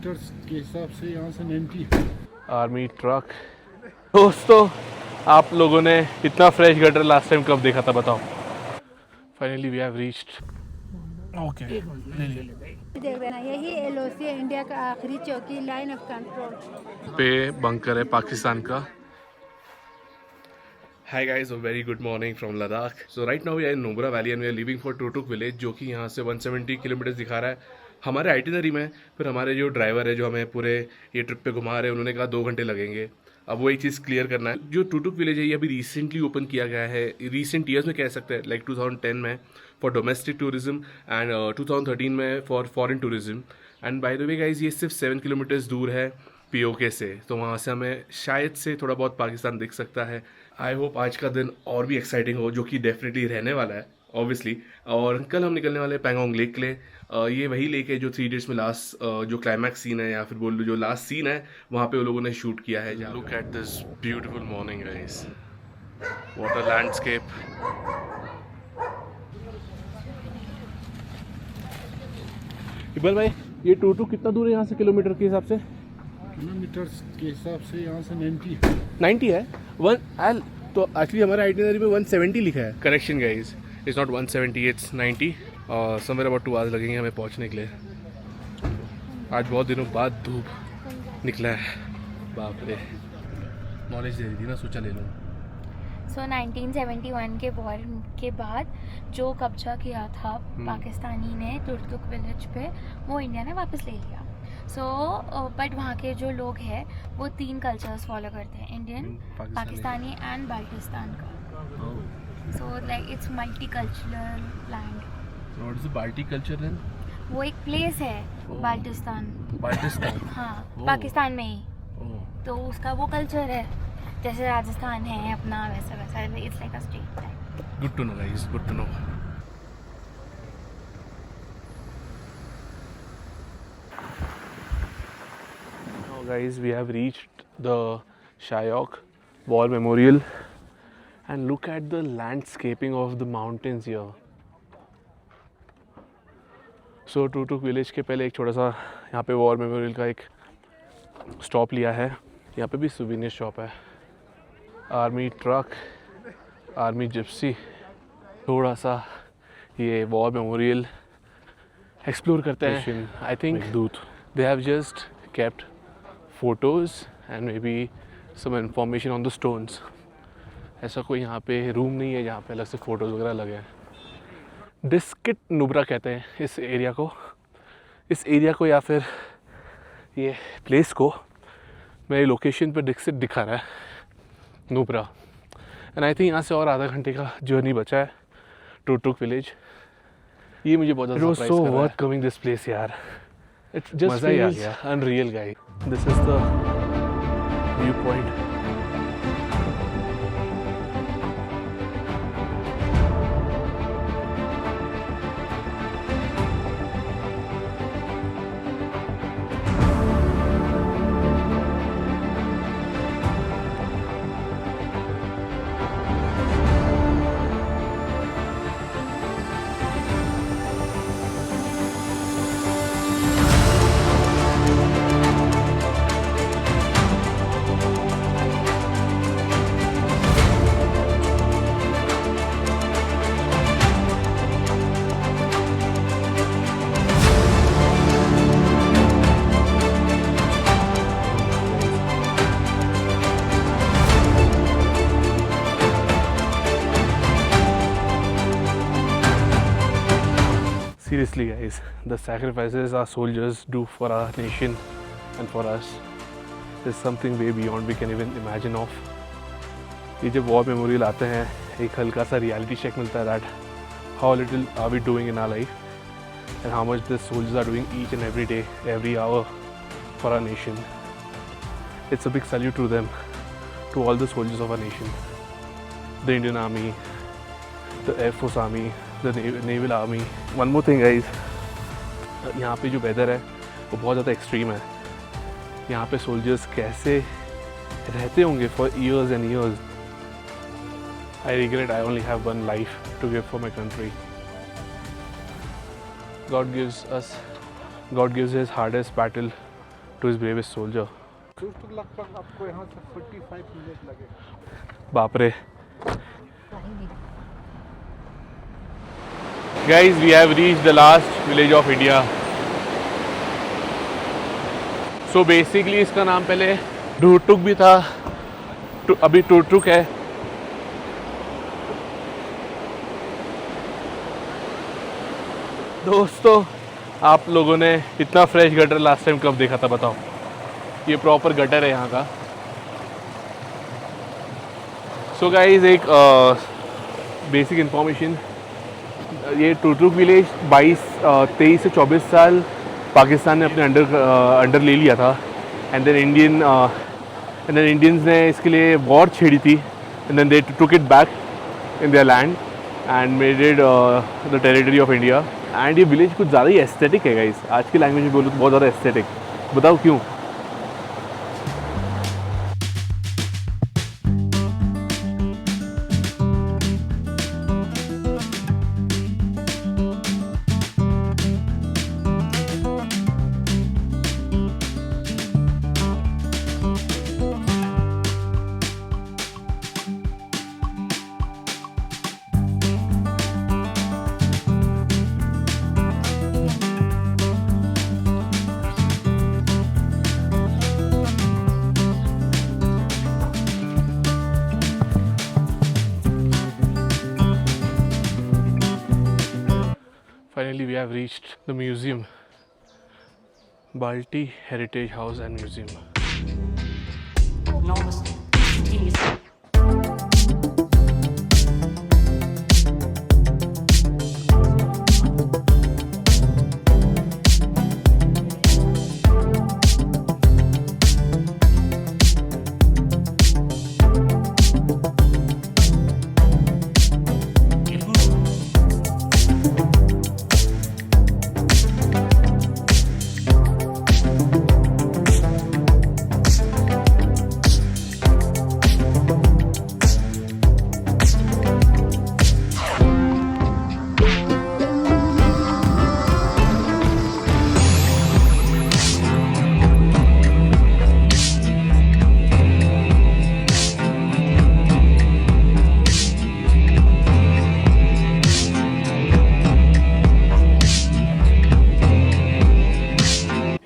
Kilometre के हिसाब से यहाँ से 90। Army truck. दोस्तों, आप लोगों ने इतना फ्रेश गटर लास्ट टाइम कब देखा था बताओ? Finally we have reached. Okay, देख रहे ना, यही एलओसी है, इंडिया का आखिरी चौकी, लाइन ऑफ कंट्रोल पे बंकर है पाकिस्तान का। Hi guys, a very good morning from Ladakh. So right now we are in Nubra Valley and we are leaving for Tutuk village, जो कि यहाँ से 170 किलोमीटर दिखा रहा है हमारे आइटिनरी में। फिर हमारे जो ड्राइवर है जो हमें पूरे ये ट्रिप पे घुमा रहे हैं, उन्होंने कहा 2 घंटे लगेंगे। अब वो एक चीज़ क्लियर करना है, जो टुटुक विलेज है ये अभी रिसेंटली ओपन किया गया है, रिसेंट ईयर्स में कह सकते हैं, लाइक 2010 में फॉर डोमेस्टिक टूरिज्म एंड 2013 में for foreign tourism. And by the way guys, ये सिर्फ 7 किलोमीटर्स दूर है पीओके से, तो वहाँ से हमें शायद से थोड़ा बहुत पाकिस्तान दिख सकता है। आई होप आज का दिन और भी एक्साइटिंग हो, जो कि डेफिनेटली रहने वाला है ऑब्वियसली। और कल हम निकलने वाले हैं पैंगोंग लेक के लिए। ये वही लेक है जो 3 इडियट्स में लास्ट जो क्लाइमैक्स सीन है, या फिर बोल लो जो लास्ट सीन है, वहाँ पे वो लोगों ने शूट किया है। Look at this beautiful morning guys, water landscape. Iqbal भाई, ये टूटू कितना दूर है यहाँ से किलोमीटर के हिसाब से? किलोमीटर के हिसाब से यहाँ से 90 है। तो एक्चुअली हमारे आइटिनरी में 170 लिखा है। Correction guys, it's not 170, it's 90। और समवेयर अबाउट 2 आवर्स लगेंगे हमें पहुंचने के लिए। आज बहुत दिनों बाद धूप निकला है, बाप रे। नॉलेज दे रही थी ना, सोचा ले लो। सो 1971 के वॉर के बाद जो कब्जा किया था पाकिस्तानी ने टुटुक विलेज पे, वो इंडिया ने वापस ले लिया। सो बट वहाँ के जो लोग हैं वो 3 कल्चर्स फॉलो करते हैं, इंडियन, पाकिस्तानी एंड बाल्टिस्तान का। So like it's multi cultural land. What is the बाल्टी कल्चर देन? वो एक प्लेस है बाल्टिस्तान। बाल्टिस्तान हाँ, पाकिस्तान में ही। तो उसका वो कल्चर है, जैसे राजस्थान है अपना, वैसा वैसा it's like a state type. Good to know guys, good to know. Guys, we have reached the Shayok War Memorial and look at the landscaping of the mountains here. So Turtuk village के पहले एक छोटा सा यहाँ पे war memorial का एक stop लिया है। यहाँ पे भी सुविनियर शॉप है, आर्मी ट्रक, आर्मी जिप्सी। थोड़ा सा ये वॉर मेमोरियल एक्सप्लोर करते हैं। I think they have just kept photos and maybe some information on the stones. ऐसा कोई यहाँ पे रूम नहीं है जहाँ पे अलग से फ़ोटोज़ वगैरह लगे हैं। डिस्किट नुब्रा कहते हैं इस एरिया को, या फिर ये प्लेस को। मेरी लोकेशन पे डिस्किट दिखा रहा है नुब्रा। एंड आई थिंक यहाँ से और आधा घंटे का जर्नी बचा है टुटुक विलेज। ये मुझे बहुत ज़्यादा सरप्राइज कर रहा है। वर्थ कमिंग दिस प्लेस यार। It just feels unreal, guy. This is the viewpoint. Seriously guys, the sacrifices our soldiers do for our nation and for us is something way beyond we can even imagine of. ये जब war memorial आते हैं, एक हल्का सा reality check मिलता है that how little are we doing in our life and how much the soldiers are doing each and every day, every hour for our nation. It's a big salute to them, to all the soldiers of our nation, the Indian Army, the Air Force Army, the Naval Army. One more thing guys, यहाँ पे जो weather है वो बहुत ज़्यादा extreme है। यहाँ पे सोल्जर्स कैसे रहते होंगे for years and years. I regret I only have one life to give for my country. God gives his hardest battle to his bravest soldier. टुक लगभग आपको यहाँ से 45 मिनट लगेगा। बाप रे। Guys, we have reached the last village of India. So basically इसका नाम पहले ढूटुक भी था, अभी टुटुक है। दोस्तों, आप लोगों ने इतना फ्रेश गटर लास्ट टाइम कब देखा था बताओ? ये प्रॉपर गटर है यहाँ का। सो गाइज, एक बेसिक इंफॉर्मेशन, ये टुटुक विलेज 23 से 24 साल पाकिस्तान ने अपने अंडर ले लिया था। एंड देन इंडियंस ने इसके लिए वॉर छेड़ी थी। And then they took it back in their land and made it the territory of India. And ये विलेज कुछ ज़्यादा ही एस्थेटिक है गाइस। आज की लैंग्वेज में बोलूँ तो बहुत ज़्यादा एस्थेटिक। बताओ क्यों? Finally, we have reached the museum, Balti Heritage House and Museum.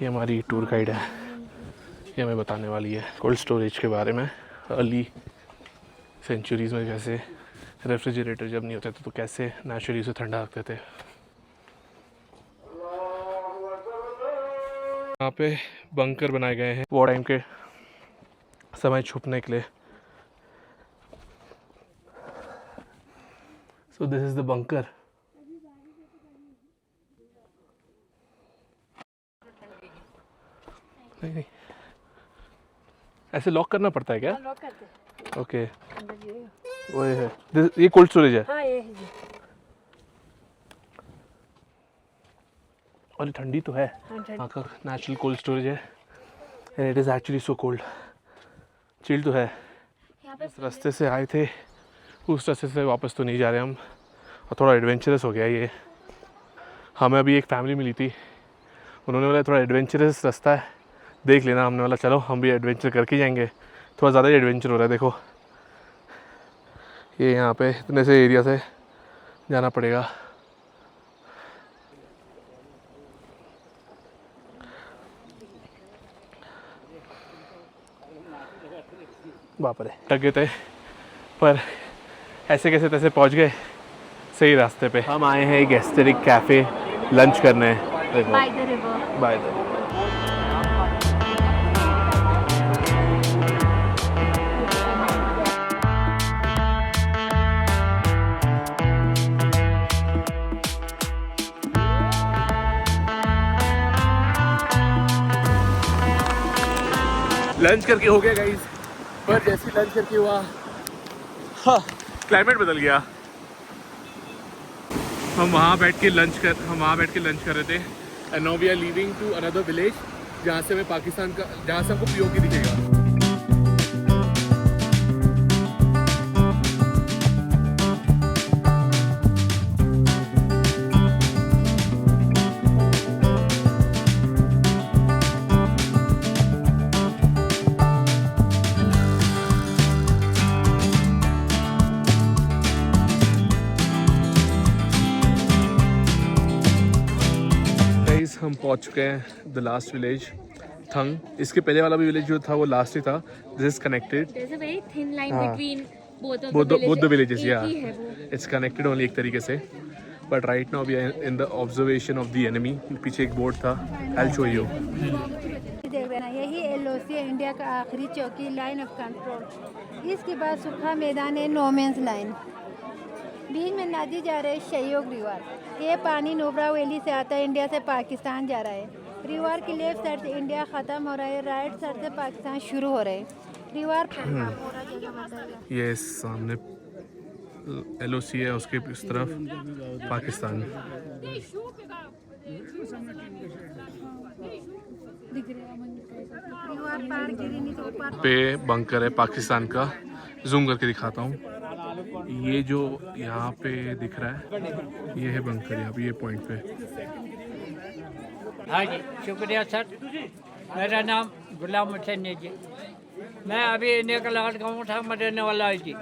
हमारी टूर गाइड है, ये हमें बताने वाली है कोल्ड स्टोरेज के बारे में। अर्ली सेंचुरीज़ में जैसे रेफ्रिजरेटर जब नहीं होते थे तो कैसे नेचुरली उसे ठंडा रखते थे। यहाँ पे बंकर बनाए गए हैं वॉर टाइम के समय छुपने के लिए। So this is the bunker. नहीं, ऐसे लॉक करना पड़ता है क्या? लॉक करते। ओके, वो है। ये कोल्ड स्टोरेज है। हाँ, ये है। और ठंडी तो है, यहाँ का नेचुरल कोल्ड स्टोरेज है। And it is actually so cold. Chill तो है। इस रास्ते से आए थे, उस रास्ते से वापस तो नहीं जा रहे हम, और थोड़ा एडवेंचरस हो गया ये। हमें अभी एक फैमिली मिली थी, उन्होंने बोला थोड़ा एडवेंचरस रास्ता है, देख लेना। हमने बोला चलो हम भी एडवेंचर करके जाएंगे। थोड़ा ज़्यादा ही एडवेंचर हो रहा है। देखो ये यहाँ पे इतने से एरिया से जाना पड़ेगा। बाप रे, टक गए थे पर ऐसे कैसे तैसे पहुँच गए सही रास्ते पे। हम आए हैं एक एस्थेटिक कैफ़े लंच करने। By the river. By the lunch करके हो गया गाइस, पर जैसे लंच करके हुआ हाँ क्लाइमेट बदल गया। हम वहाँ बैठ के लंच कर रहे थे। And now we are leaving to another village जहाँ से हमें पाकिस्तान का, जहाँ से हमको पीओके दिखेगा। पहुंच चुके हैं द लास्ट विलेज थंग। इसके पहले वाला भी विलेज जो था वो लास्ट ही था। This is connected, There's a very thin line हाँ। between both of both the villages, एक yeah, ही है वो। it's connected only एक तरीके से। But right now we are in the observation of the enemy। पीछे एक बोर्ड था, I'll show you। देख रहे ना, यही LOC है, इंडिया का आखिरी चौकी, लाइन ऑफ कंट्रोल। इसके बाद सूखा मैदान है, नो मेंस लाइन। बीच में नदी जा रही है शयोग रिवर। ये पानी नुब्रा वैली से आता है, इंडिया से पाकिस्तान जा रहा है। रिवर की लेफ्ट साइड से इंडिया ख़त्म हो रहा है, राइट साइड से पाकिस्तान शुरू हो रहा है। रिवर पूरा जगह बताएगा। ये सामने LOC है, उसके इस तरफ पाकिस्तान। रिवर पार गिरी नहीं तो ऊपर पे बंकर है पाकिस्तान का। जूम करके दिखाता हूँ। ये जो यहाँ पे दिख रहा है ये है बंकर, यहाँ पे ये पॉइंट पे। हाँ जी, शुक्रिया सर। मेरा नाम गुलाम हुसैन है जी। मैं अभी इंडिया का लाल गाँव था, मैं रहने वाला है जी।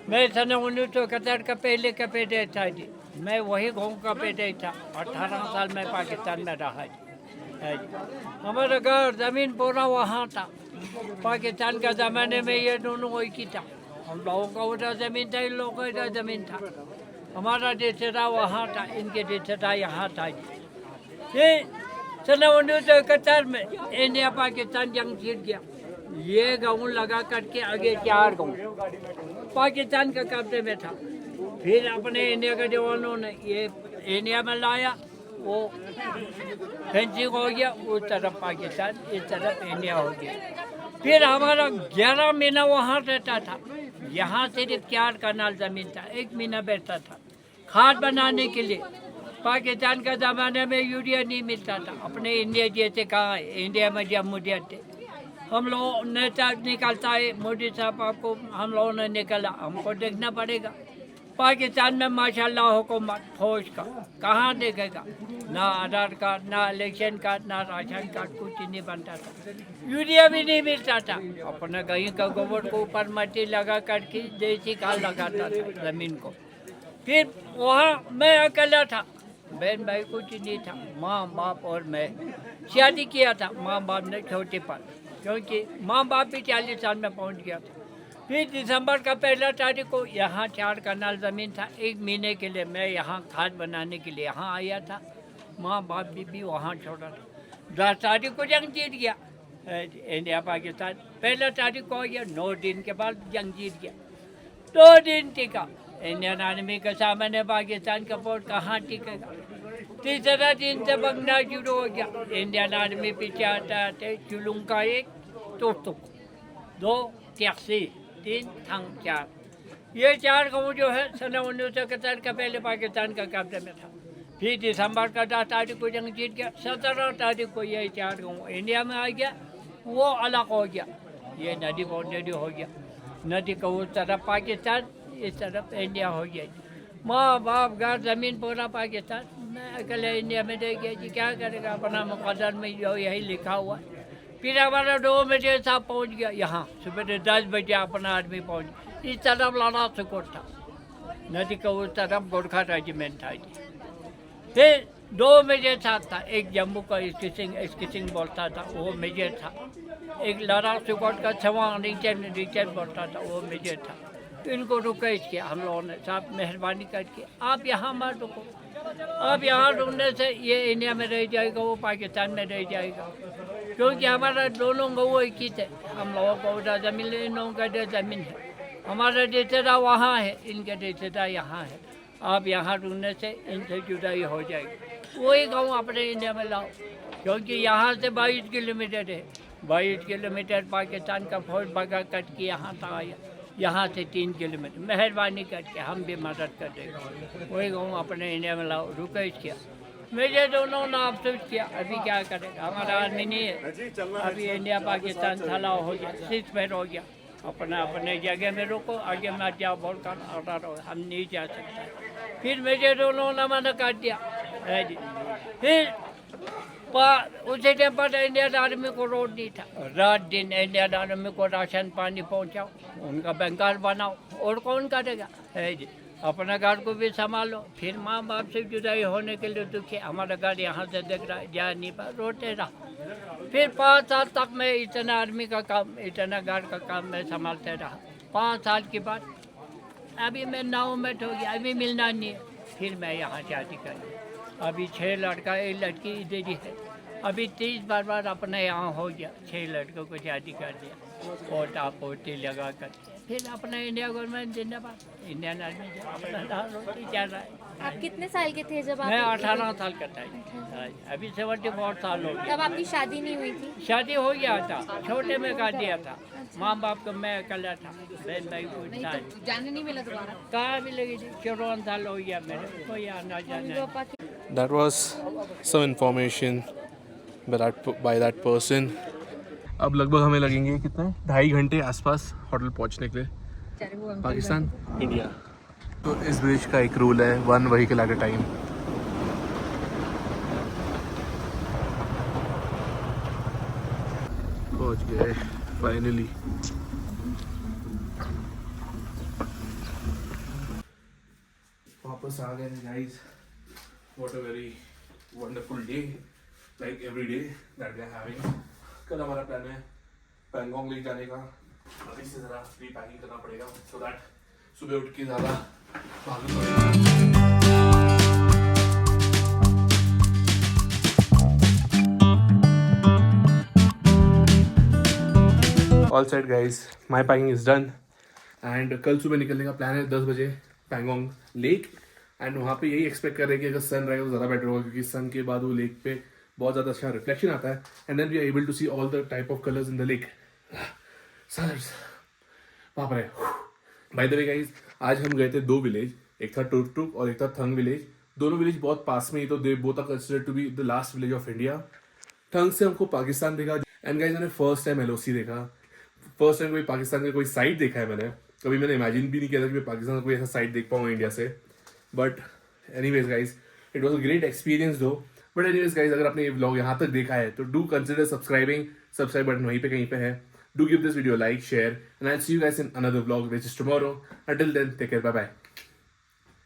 मैं सन 1971 का पहले का पैदा था जी। मैं वही गाँव का पैदा था। 18 साल में पाकिस्तान में रहा जी। है जी। हमारा घर ज़मीन पूरा वहाँ था। पाकिस्तान का ज़माने में ये दोनों एक ही था। हम लोगों का उधर ज़मीन था, इन लोगों का इधर ज़मीन था। हमारा रिश्तेदार वहाँ था, इनके रिश्तेदार यहाँ था जी। ये सन 1971 में इंडिया पाकिस्तान जंग जीत गया। ये गाँव लगा करके आगे 4 गाँव पाकिस्तान का कब्जे में था। फिर अपने इंडिया के जवानों ने ये इंडिया में लाया, वो फेंसिंग हो गया, उस तरफ पाकिस्तान, इस तरफ इंडिया हो गया। फिर हमारा 11 महीना वहाँ रहता था। यहाँ सिर्फ 4 कनाल ज़मीन था, 1 महीना बैठता था खाद बनाने के लिए। पाकिस्तान का ज़माने में यूरिया नहीं मिलता था। अपने इंडिया जैसे कहाँ है, इंडिया में जब मुझे थे हम लोग नेता निकलता है, मोदी साहब आपको हम लोगों ने निकला, हमको देखना पड़ेगा। पाकिस्तान में माशाल्लाह हुकूमत फौज का कहाँ देखेगा, ना आधार कार्ड, ना इलेक्शन कार्ड, ना राशन कार्ड, कुछ नहीं बनता था। यूरिया भी नहीं मिलता था। अपने कहीं का गोबर को ऊपर मट्टी लगा करके देसी खाद लगाता था ज़मीन को। फिर वहाँ मैं अकेला था, बहन भाई कुछ नहीं था, माँ बाप और मैं। शादी किया था माँ बाप ने छोटे पर, क्योंकि माँ बाप भी 40 साल में पहुँच गया था। फिर दिसंबर का 1 तारीख को यहाँ 4 कनाल ज़मीन था। 1 महीने के लिए मैं यहाँ खाद बनाने के लिए यहाँ आया था। माँ बाप भी वहाँ छोड़ा था। 10 तारीख को जंग जीत गया इंडिया पाकिस्तान। 1 तारीख को हो गया, 9 दिन के बाद जंग जीत गया। 2 दिन टिका इंडियन आर्मी के सामने पाकिस्तान का फौज कहाँ टिकेगा। 3रा दिन से भगना शुरू हो गया। इंडियन आर्मी पीछे आते आते चुलूंग का 1 तुक 2 टैक्सी 3 थंग 4। ये 4 गाँव जो है सन 1971 का पहले पाकिस्तान का कब्जे में था। फिर दिसंबर का 10 तारीख को जंग जीत गया। 17 तारीख को ये 4 गाँव इंडिया में आ गया, वो अलग हो गया। ये नदी बाउंड्री हो गया, नदी को उस तरफ पाकिस्तान, इस तरफ इंडिया हो गया। माँ बाप घर ज़मीन पूरा पाकिस्तान, मैं अकेले इंडिया में रह गया जी। क्या करेगा, अपना मुकद्दर में जो यही लिखा हुआ है। फिर हमारा 2 बजे साहब पहुँच गया यहाँ, सुबह 10 बजे अपना आदमी पहुँच गया। इस तरफ लड़ा सुकोट था, नदी का उस तरफ गोरखा रेजिमेंट था जी। फिर 2 मेजर साथ था, एक जम्मू का स्किसिंग बोलता था, वो मेजर था। एक लड़ा सुकोट का छवान रिचर्ड बोलता था, वो मेजर था। इनको रिक्वेस्ट किया हम लोगों ने, साहब मेहरबानी करके आप यहाँ मत रुको, आप यहाँ रुकने से ये इंडिया में रह जाएगा, वो पाकिस्तान में रह जाएगा। क्योंकि हमारा दोनों गौ एक ही थे। हम लोगों को उधर ज़मीन, इन लोगों का इधर ज़मीन है। हमारा रिश्तेदार वहाँ है, इनके रिश्तेदार यहाँ है। आप यहाँ रुकने से इनसे जुदाई हो जाएगी। वही गाँव अपने इंडिया में लाओ, क्योंकि यहाँ से 22 किलोमीटर है। 22 किलोमीटर पाकिस्तान का फौज भगा कट के यहाँ तक आया, यहाँ से 3 किलोमीटर। मेहरबानी करके हम भी मदद कर देंगे। वही गाँव अपने इंडिया में लाओ, रिक्वेस्ट किया। मेरे दोनों ने अफसोस किया, अभी क्या करेगा, हमारा आदमी नहीं है। अभी इंडिया पाकिस्तान थला हो गया, सीज़फायर हो गया। अपने जगह में रुको, आगे मत जाओ बोलकर ऑर्डर हो, हम नहीं जा सकते। फिर मेरे दोनों ने मना कर दिया है जी। फिर उसी टाइम पर इंडियन आर्मी को रोड नहीं था। रात दिन इंडियन आर्मी को राशन पानी पहुंचाओ, उनका बैंकर बनाओ, और कौन करेगा है जी। अपना घर को भी संभालो, फिर माँ बाप से जुदाई होने के लिए दुखी। हमारा घर यहाँ से देख रहा है, जा नहीं पा, रोते रहा। फिर 5 साल तक मैं इतना आर्मी का काम, इतना घर का काम मैं संभालते रहा। 5 साल के बाद अभी मैं 9 मिनट हो गया, अभी मिलना नहीं है। फिर मैं यहाँ शादी कर ली। अभी 6 लड़का 1 लड़की इधर ही है। अभी 30 बार अपने यहाँ हो गया। 6 लड़कों को शादी कर दिया, पोता पोती लगा कर। फिर अपना इंडिया गवर्नमेंट जिंदाबाद, इंडियन आर्मी अपना दाल रोटी चल रहा है। आप कितने साल के थे जब आप? मैं 18 साल का था। अभी 74 साल हो गए। तब आपकी शादी नहीं हुई थी? शादी हो गया था, छोटे में कर दिया था। माँ बाप को मैं अकेला था, बहन भाई पूछता है। जाने नहीं मिला दोबारा? कहाँ मिलेगी जी, 54 साल हो गया मेरे, कोई आना जाना। That was some information by that person. अब लगभग हमें लगेंगे कितने 2.5 घंटे आसपास होटल पहुंचने के लिए। पाकिस्तान, इंडिया। तो इस ब्रिज का एक रूल है, 1 व्हीकल एट अ टाइम। पहुंच गए फाइनली। वापस आ गए guys. What a very wonderful day, like every day that we are having. कल हमारा प्लान है पैंगोंग लेक जाने का। अभी से ज़रा प्री पैकिंग करना पड़ेगा so that सुबह उठ के ज़्यादा भागना पड़ेगा। All set guys, my packing is done and कल सुबह निकलने का प्लान है 10 बजे पैंगोंग लेक। एंड वहाँ पे यही एक्सपेक्ट कर रहे हैं कि अगर सन रहेगा तो ज़्यादा बेटर होगा, क्योंकि सन के बाद वो लेक पे बहुत ज़्यादा अच्छा रिफ्लेक्शन आता है and then we are able to see all the type of colours in the lake. Sir बाप रे। बाय द वे गाइस, आज हम गए थे 2 विलेज, एक था टुक और एक था थंग विलेज। दोनों विलेज बहुत पास में ही, तो they both are considered to be the last village of India. Thang से हमको पाकिस्तान देखा एंड गाइस मैंने फर्स्ट टाइम LOC देखा। फर्स्ट टाइम कोई पाकिस्तान का कोई साइट देखा है मैंने। कभी मैंने इमेजिन भी नहीं किया था कि मैं पाकिस्तान का कोई ऐसा साइट देख पाऊंगा इंडिया से। But anyways guys, it was a great experience though. But anyways guys, अगर आपने ये व्लॉग यहाँ तक देखा है तो do consider subscribing. Subscribe button वहीं पे कहीं पे है। Do give this video like, share and I see you guys in another vlog which is tomorrow. Until then take care, bye bye.